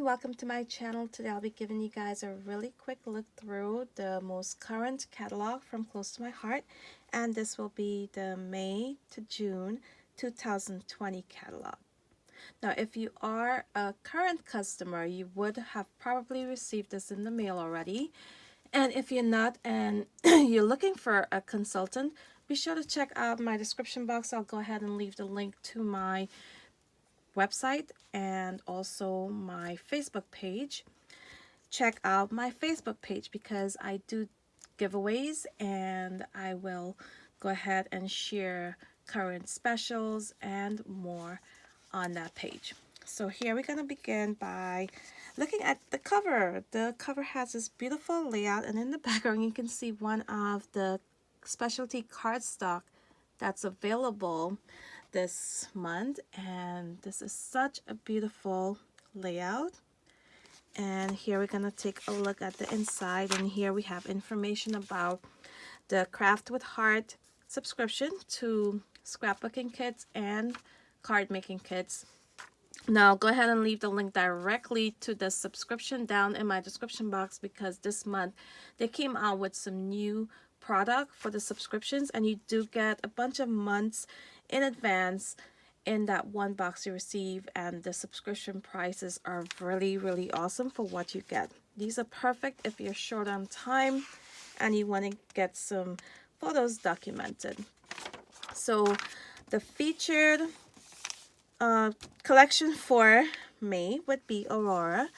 welcome to my channel. Today I'll be giving you guys a really quick look through the most current catalog from Close to My Heart, and this will be the May to June 2020 catalog. Now if you are a current customer, you would have probably received this in the mail already, and if you're not and you're looking for a consultant, be sure to check out my description box. I'll go ahead and leave the link to my website and also my Facebook page. Check out my Facebook page because I do giveaways and I will go ahead and share current specials and more on that page. So here we're going to begin by looking at the cover. The cover has this beautiful layout, and in the background you can see one of the specialty cardstock that's available this month, and this is such a beautiful layout. And here we're gonna take a look at the inside, and here we have information about the Craft with Heart subscription to scrapbooking kits and card making kits. Now go ahead and leave the link directly to the subscription down in my description box, because this month they came out with some new product for the subscriptions, and you do get a bunch of months in advance in that one box you receive, and the subscription prices are really awesome for what you get. These are perfect if you're short on time and you want to get some photos documented. So the featured collection for May would be Aurora,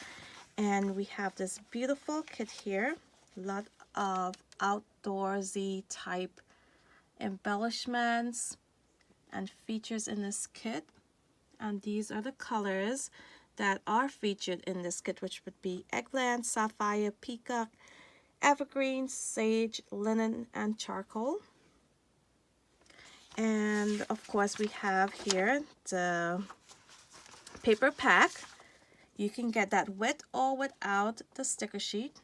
and we have this beautiful kit here. A lot of outdoorsy type embellishments and features in this kit, and these are the colors that are featured in this kit, which would be eggplant, sapphire, peacock, evergreen, sage, linen, and charcoal. And of course we have here the paper pack. You can get that with or without the sticker sheet.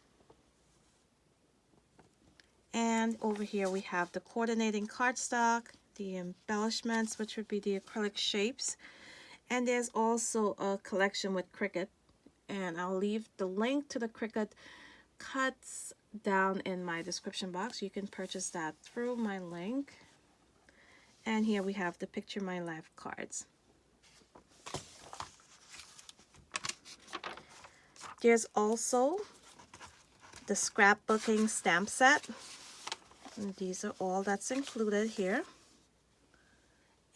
And over here we have the coordinating cardstock, the embellishments, which would be the acrylic shapes, and there's also a collection with cricut, and I'll leave the link to the cricut cuts down in my description box. You can purchase that through my link. And here we have the Picture My Life cards. There's also the Scrapbooking Stamp Set, and these are all that's included here.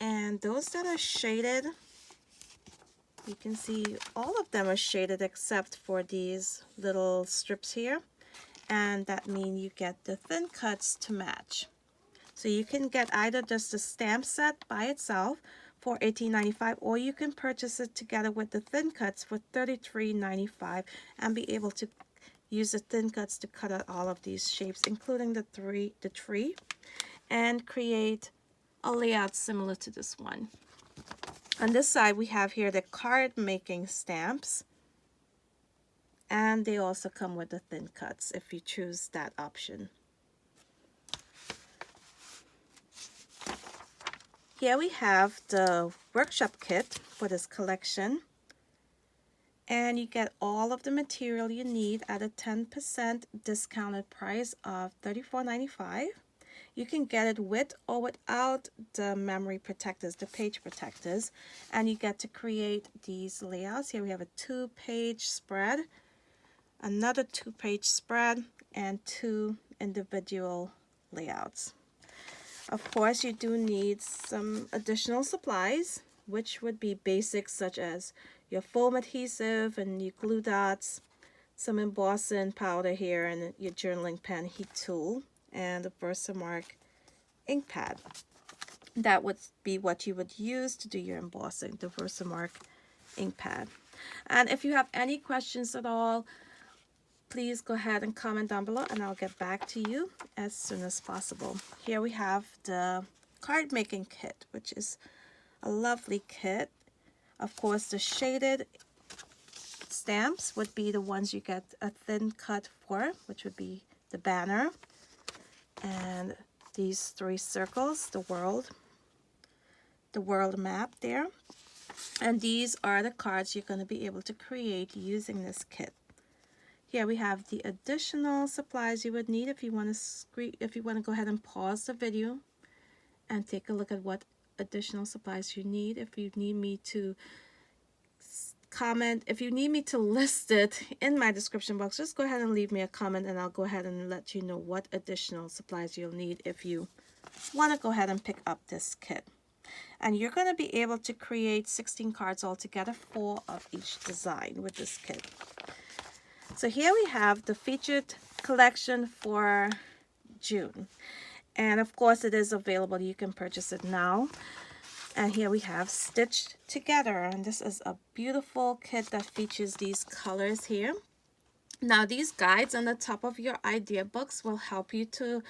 And those that are shaded, you can see all of them are shaded except for these little strips here, and that means you get the thin cuts to match. So you can get either just the stamp set by itself for $18.95, or you can purchase it together with the thin cuts for $33.95 and be able to use the thin cuts to cut out all of these shapes, including the tree, and create a layout similar to this one. On this side we have here the card making stamps, and they also come with the thin cuts if you choose that option. Here we have the workshop kit for this collection, and you get all of the material you need at a 10% discounted price of $34.95. You can get it with or without the memory protectors, the page protectors, and you get to create these layouts. Here we have a 2-page spread, another 2-page spread, and 2 individual layouts. Of course, you do need some additional supplies, which would be basics such as your foam adhesive and your glue dots, some embossing powder here, and your journaling pen heat tool, and a Versamark ink pad. That would be what you would use to do your embossing, the Versamark ink pad. And if you have any questions at all, please go ahead and comment down below, and I'll get back to you as soon as possible. Here we have the card making kit, which is a lovely kit. Of course, the shaded stamps would be the ones you get a thin cut for, which would be the banner, and these 3 circles, the world map there. And these are the cards you're going to be able to create using this kit. Here we have the additional supplies you would need if you want to go ahead and pause the video and take a look at what additional supplies you need. If you need me to comment, if you need me to list it in my description box, just go ahead and leave me a comment and I'll go ahead and let you know what additional supplies you'll need if you want to go ahead and pick up this kit. And you're going to be able to create 16 cards altogether, 4 of each design with this kit. So here we have the featured collection for June. And of course it is available. You can purchase it now. And here we have Stitched Together. And this is a beautiful kit that features these colors here. Now these guides on the top of your idea books will help you to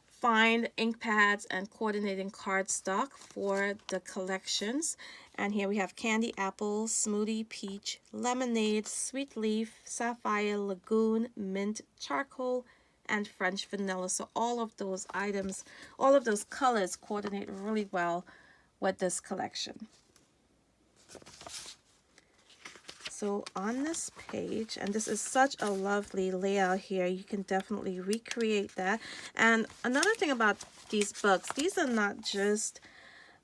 find ink pads and coordinating cardstock for the collections. And here we have Candy Apple, Smoothie Peach, Lemonade, Sweet Leaf, Sapphire, Lagoon, Mint, Charcoal, and French Vanilla. So all of those items, all of those colors coordinate really well with this collection. So on this page, and this is such a lovely layout here, you can definitely recreate that. And another thing about these books, these are not just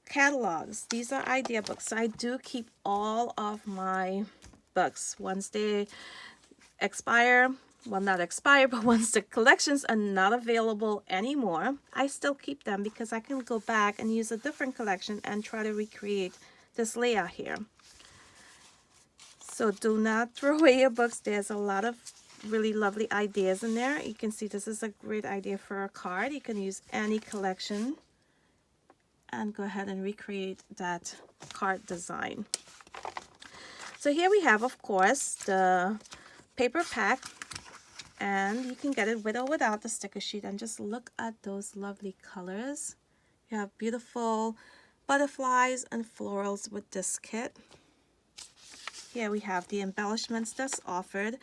catalogs, these are idea books. So I do keep all of my books. Once they expire, well, not expire, but once the collections are not available anymore, I still keep them because I can go back and use a different collection and try to recreate this layout here. So do not throw away your books. There's a lot of really lovely ideas in there. You can see this is a great idea for a card. You can use any collection and go ahead and recreate that card design. So here we have, of course, the paper pack, and you can get it with or without the sticker sheet. And just look at those lovely colors. You have beautiful butterflies and florals with this kit. Here we have the embellishments that's offered,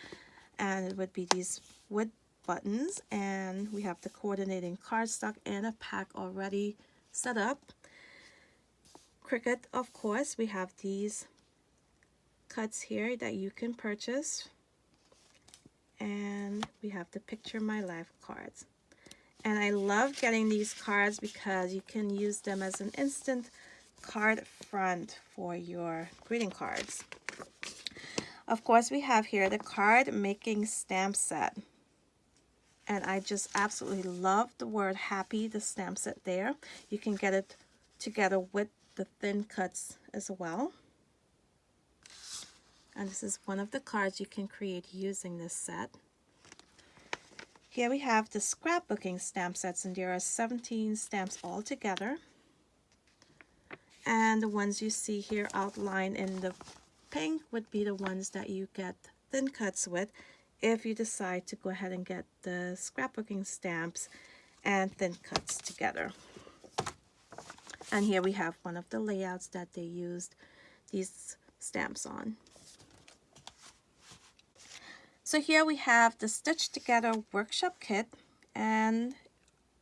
and it would be these wood buttons, and we have the coordinating cardstock and a pack already set up. Cricut, of course, we have these cuts here that you can purchase, and we have the Picture My Life cards. And I love getting these cards because you can use them as an instant card front for your greeting cards. Of course, we have here the card making stamp set. And I just absolutely love the word happy, the stamp set there. You can get it together with the thin cuts as well. And this is one of the cards you can create using this set. Here we have the scrapbooking stamp sets, and there are 17 stamps all together. And the ones you see here outlined in the pink would be the ones that you get thin cuts with if you decide to go ahead and get the scrapbooking stamps and thin cuts together. And here we have one of the layouts that they used these stamps on. So here we have the Stitch Together Workshop Kit, and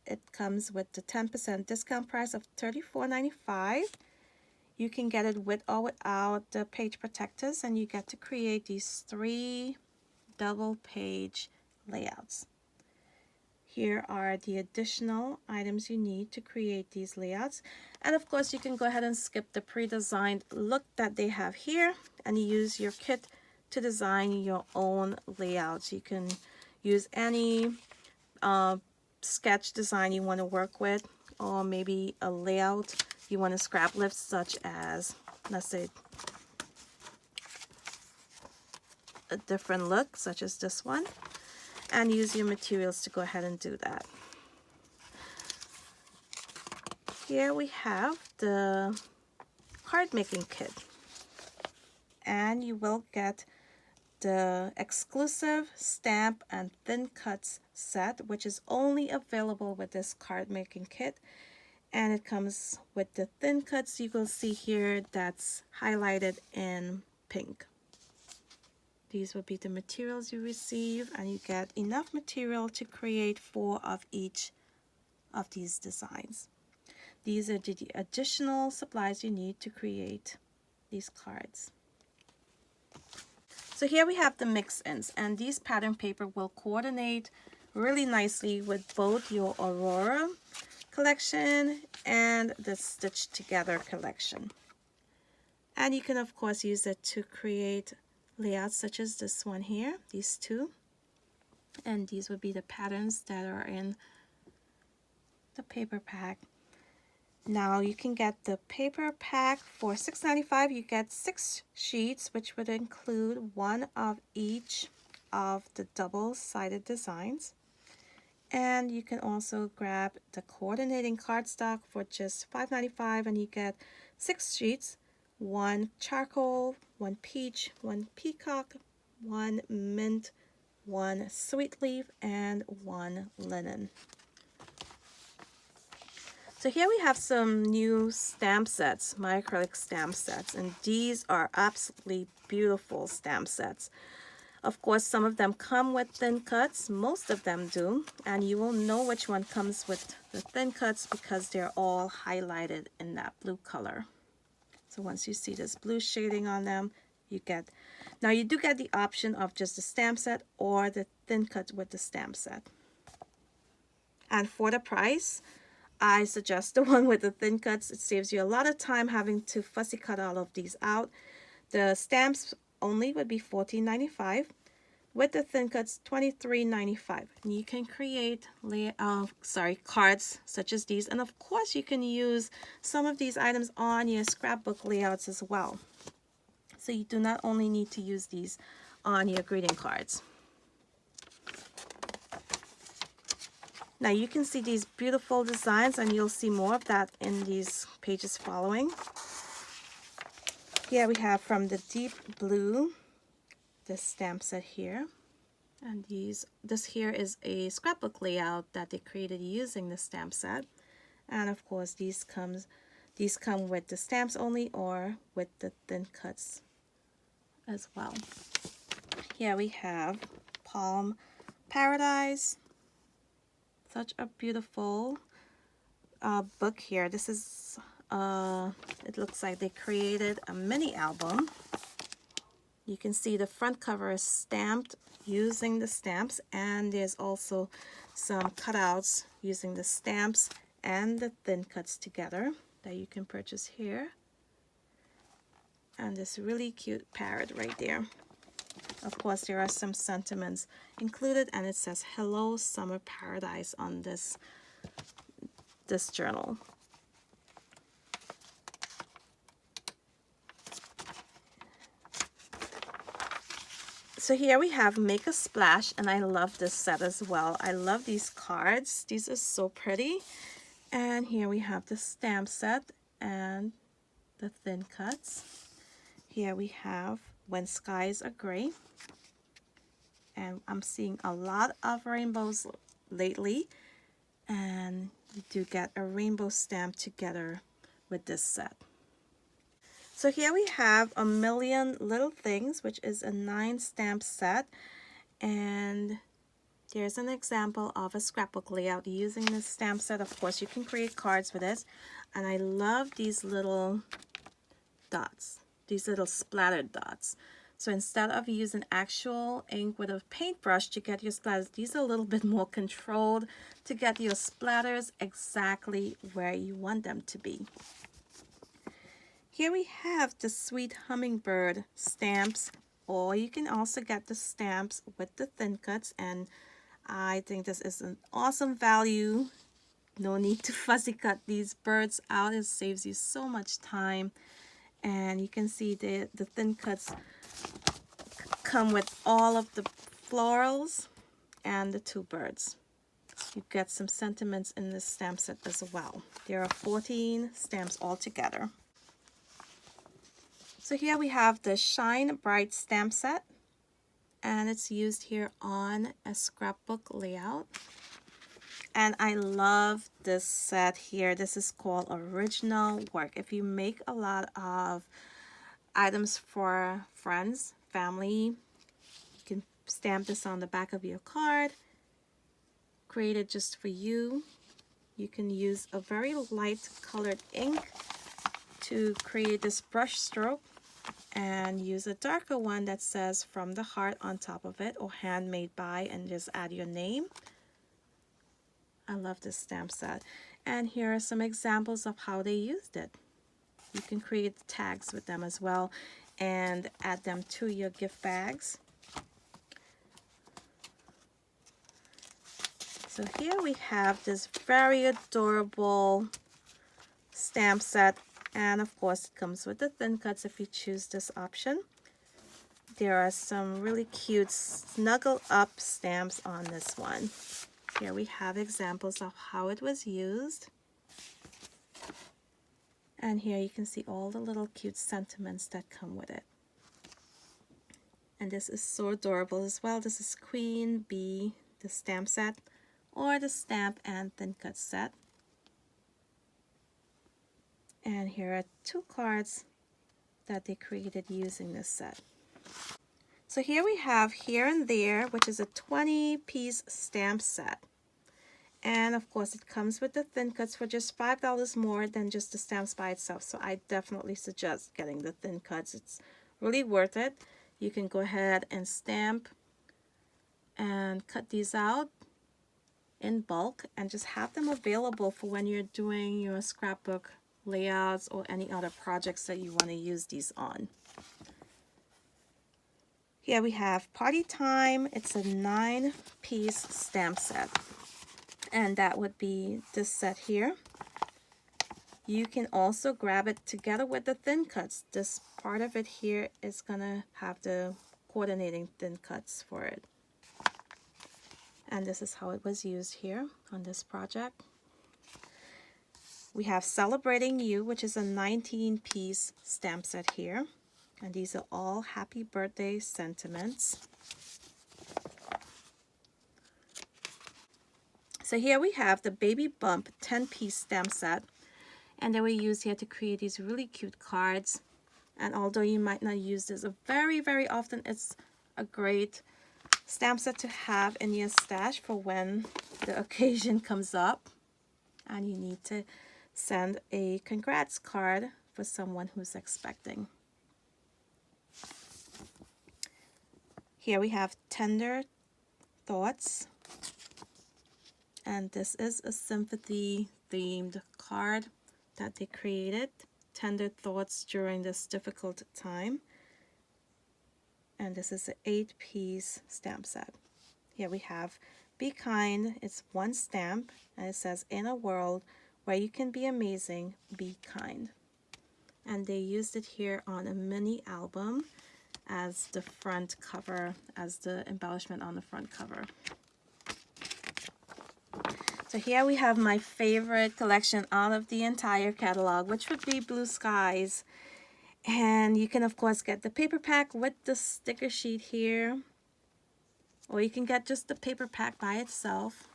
it comes with the 10% discount price of $34.95. You can get it with or without the page protectors, and you get to create these 3 double page layouts. Here are the additional items you need to create these layouts. And of course, you can go ahead and skip the pre-designed look that they have here and use your kit to design your own layouts. You can use any sketch design you want to work with, or maybe a layout you want to scrap lift, such as, let's say, a different look, such as this one, and use your materials to go ahead and do that. Here we have the card making kit, and you will get the exclusive stamp and thin cuts set, which is only available with this card making kit. And it comes with the thin cuts you will see here that's highlighted in pink. These will be the materials you receive, and you get enough material to create 4 of each of these designs. These are the additional supplies you need to create these cards. So here we have the mix-ins, and these pattern paper will coordinate really nicely with both your Aurora collection and the Stitch Together collection. And you can of course use it to create layouts such as this one here, these two. And these would be the patterns that are in the paper pack. Now you can get the paper pack for $6.95. You get 6 sheets, which would include one of each of the double-sided designs. And you can also grab the coordinating cardstock for just $5.95, and you get 6 sheets, 1 charcoal, 1 peach, 1 peacock, 1 mint, 1 sweet leaf, and 1 linen. So here we have some new stamp sets, my acrylic stamp sets, and these are absolutely beautiful stamp sets. Of course, some of them come with thin cuts, most of them do, and you will know which one comes with the thin cuts because they're all highlighted in that blue color. So once you see this blue shading on them, you get, now you do get the option of just the stamp set or the thin cut with the stamp set. And for the price, I suggest the one with the thin cuts. It saves you a lot of time having to fussy cut all of these out. The stamps only would be $14.95. With the thin cuts, $23.95. And you can create cards such as these. And of course, you can use some of these items on your scrapbook layouts as well. So you do not only need to use these on your greeting cards. Now you can see these beautiful designs, and you'll see more of that in these pages following. Here we have from the deep blue, this stamp set here. And this here is a scrapbook layout that they created using the stamp set. And of course these come with the stamps only or with the thin cuts as well. Here we have Palm Paradise. Such a beautiful book here. This is, it looks like they created a mini album. You can see the front cover is stamped using the stamps, and there's also some cutouts using the stamps and the thin cuts together that you can purchase here. And this really cute parrot right there. Of course, there are some sentiments included, and it says "Hello Summer Paradise" on this journal. So here we have Make a Splash, and I love this set as well. I love these cards. These are so pretty. And here we have the stamp set and the thin cuts. Here we have When Skies Are Gray. And I'm seeing a lot of rainbows lately, and you do get a rainbow stamp together with this set. So here we have A Million Little Things, which is a 9 stamp set, and there's an example of a scrapbook layout using this stamp set. Of course, you can create cards with this, and I love these little dots, these little splattered dots. So instead of using actual ink with a paintbrush to get your splatters, these are a little bit more controlled to get your splatters exactly where you want them to be. Here we have the Sweet Hummingbird stamps, or you can also get the stamps with the thin cuts, and I think this is an awesome value. No need to fussy cut these birds out. It saves you so much time. And you can see the thin cuts come with all of the florals and the 2 birds. You get some sentiments in this stamp set as well. There are 14 stamps altogether. So here we have the Shine Bright stamp set, and it's used here on a scrapbook layout. And I love this set here. This is called Original Work. If you make a lot of items for friends, family, you can stamp this on the back of your card, create it just for you. You can use a very light colored ink to create this brush stroke and use a darker one that says From the Heart on top of it, or Handmade by, and just add your name. I love this stamp set. And here are some examples of how they used it. You can create tags with them as well and add them to your gift bags. So here we have this very adorable stamp set, and of course it comes with the thin cuts if you choose this option. There are some really cute snuggle up stamps on this one. Here we have examples of how it was used. And here you can see all the little cute sentiments that come with it. And this is so adorable as well. This is Queen Bee, the stamp set, or the stamp and thin cut set. And here are 2 cards that they created using this set. So here we have Here and There, which is a 20-piece stamp set. And of course it comes with the thin cuts for just $5 more than just the stamps by itself. So I definitely suggest getting the thin cuts. It's really worth it. You can go ahead and stamp and cut these out in bulk and just have them available for when you're doing your scrapbook layouts or any other projects that you want to use these on. Here we have Party Time. It's a 9-piece stamp set, and that would be this set here. You can also grab it together with the thin cuts. This part of it here is gonna have the coordinating thin cuts for it. And this is how it was used here on this project. We have Celebrating You, which is a 19-piece stamp set here. And these are all happy birthday sentiments. So here we have the Baby Bump 10-piece stamp set. And they were used here to create these really cute cards. And although you might not use this very, very often, it's a great stamp set to have in your stash for when the occasion comes up and you need to send a congrats card for someone who's expecting. Here we have Tender Thoughts, and this is a sympathy themed card that they created. Tender thoughts during this difficult time. And this is an 8-piece stamp set. Here we have Be Kind. It's 1 stamp, and it says, In a world where you can be amazing, be kind. And they used it here on a mini album as the front cover, as the embellishment on the front cover. So here we have my favorite collection out of the entire catalog, which would be Blue Skies. And you can of course get the paper pack with the sticker sheet here, or you can get just the paper pack by itself.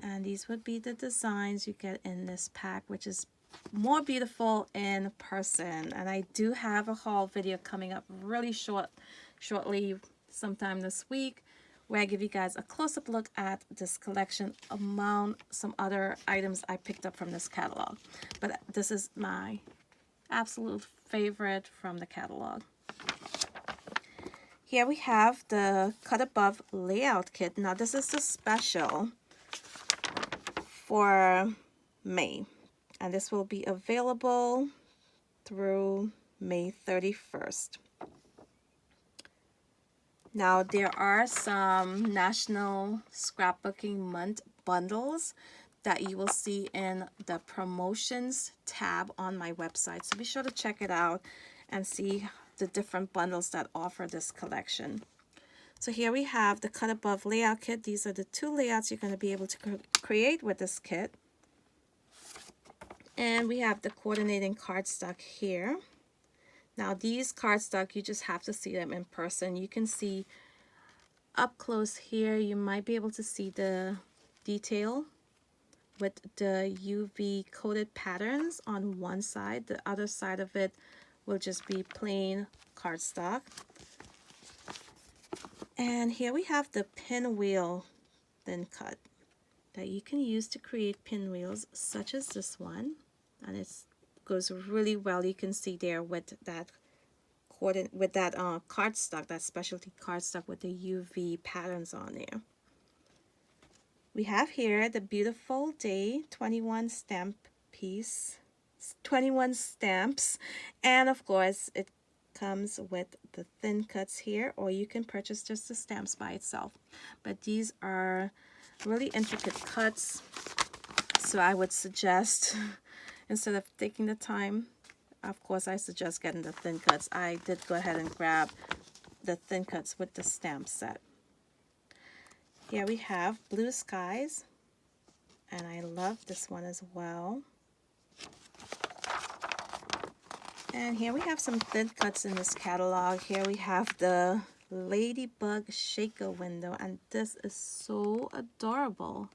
And these would be the designs you get in this pack, which is more beautiful in person. And I do have a haul video coming up really shortly, sometime this week, where I give you guys a close-up look at this collection among some other items I picked up from this catalog. But this is my absolute favorite from the catalog. Here we have the Cut Above layout kit. Now this is the special for May, and this will be available through May 31st. Now there are some National Scrapbooking Month bundles that you will see in the promotions tab on my website. So be sure to check it out and see the different bundles that offer this collection. So here we have the Cut Above layout kit. These are the 2 layouts you're going to be able to create with this kit. And we have the coordinating cardstock here. Now these cardstock, you just have to see them in person. You can see up close here, you might be able to see the detail with the UV coated patterns on one side. The other side of it will just be plain cardstock. And here we have the pinwheel thin cut that you can use to create pinwheels such as this one. And it goes really well. You can see there with that with that cardstock, that specialty cardstock with the UV patterns on there. We have here the Beautiful Day 21 stamp piece, 21 stamps, and of course it comes with the thin cuts here, or you can purchase just the stamps by itself. But these are really intricate cuts, so I would suggest, instead of taking the time, of course I suggest getting the thin cuts. I did go ahead and grab the thin cuts with the stamp set. Here we have Blue Skies, and I love this one as well. And here we have some thin cuts in this catalog. Here we have the Ladybug shaker window, and this is so adorable.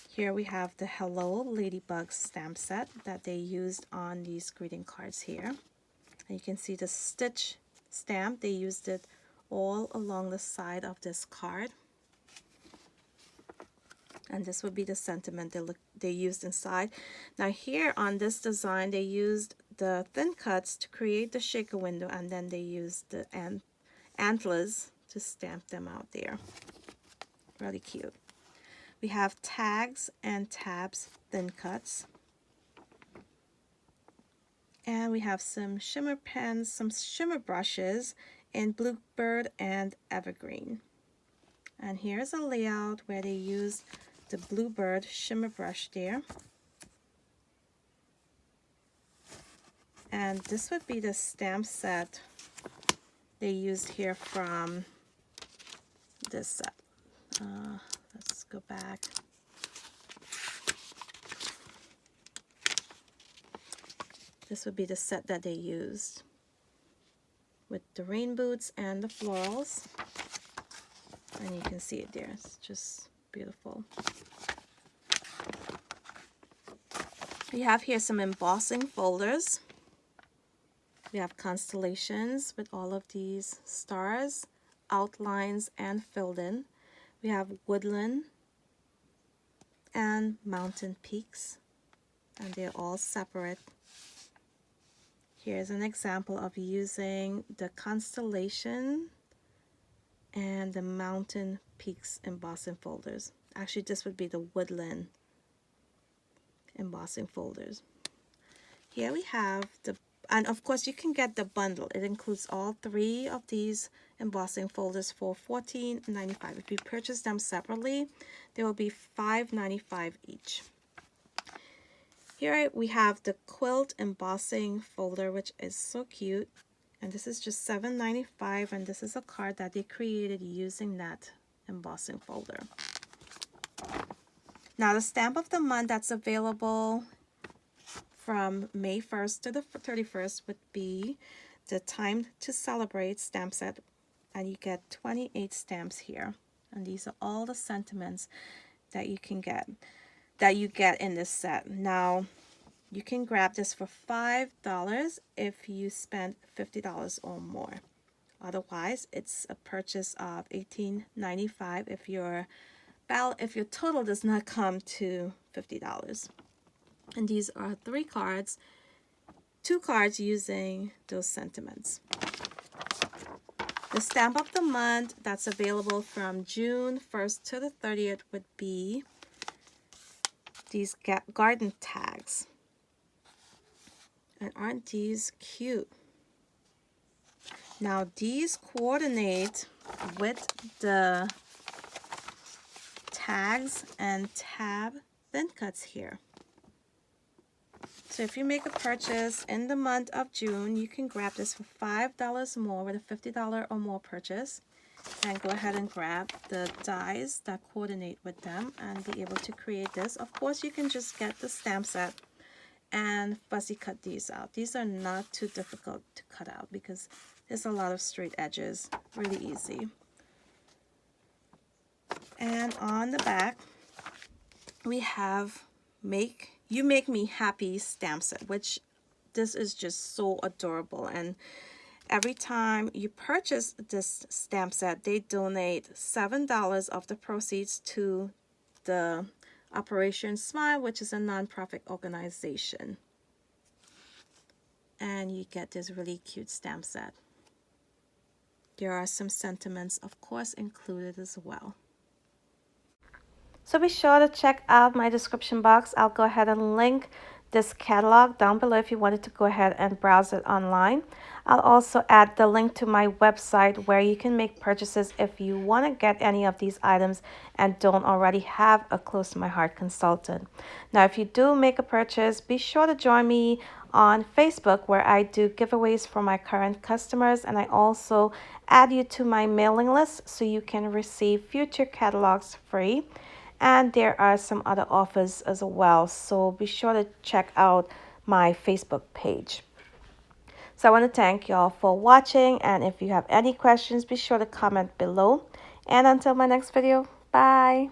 Here we have the Hello Ladybug stamp set that they used on these greeting cards here. And you can see the stitch stamp. They used it all along the side of this card. And this would be the sentiment they used inside. Now here on this design, they used the thin cuts to create the shaker window, and then they used the antlers to stamp them out there. Really cute. We have tags and tabs thin cuts. And we have some shimmer pens, some shimmer brushes in Bluebird and Evergreen. And here's a layout where they used the Bluebird shimmer brush there. And this would be the stamp set they used here from this set. Let's go back. This would be the set that they used with the rain boots and the florals. And you can see it there. It's just beautiful. We have here some embossing folders. We have constellations with all of these stars, outlines, and filled in. We have woodland and mountain peaks, and they're all separate. Here's an example of using the constellation and the mountain peaks embossing folders. Actually, this would be the woodland embossing folders. Here we have and of course you can get the bundle. It includes all three of these embossing folders for $14.95. If you purchase them separately, they will be $5.95 each. Here we have the Quilt Embossing folder, which is so cute. And this is just $7.95, and this is a card that they created using that embossing folder. Now the stamp of the month that's available from May 1st to the 31st would be the Time to Celebrate stamp set, and you get 28 stamps here. And these are all the sentiments that you can get, in this set. Now you can grab this for $5 if you spend $50 or more. Otherwise, it's a purchase of $18.95 if your total does not come to $50. And these are 3 cards, 2 cards using those sentiments. The stamp of the month that's available from June 1st to the 30th would be these garden tags. And aren't these cute? Now these coordinate with the tags and tab thin cuts here. So if you make a purchase in the month of June, you can grab this for $5 more with a $50 or more purchase, and go ahead and grab the dies that coordinate with them and be able to create this. Of course, you can just get the stamp set and fussy cut these out. These are not too difficult to cut out because there's a lot of straight edges, really easy. And on the back, we have You Make Me Happy stamp set, which this is just so adorable. And every time you purchase this stamp set, they donate $7 of the proceeds to the Operation Smile, which is a nonprofit organization. and you get this really cute stamp set. There are some sentiments, of course, included as well. So be sure to check out my description box. I'll go ahead and link this catalog down below if you wanted to go ahead and browse it online. I'll also add the link to my website where you can make purchases if you want to get any of these items and don't already have a Close to My Heart consultant. Now, if you do make a purchase, be sure to join me on Facebook where I do giveaways for my current customers, and I also add you to my mailing list so you can receive future catalogs free. And there are some other offers as well, so be sure to check out my Facebook page. So I want to thank y'all for watching, and if you have any questions, be sure to comment below. And until my next video, bye.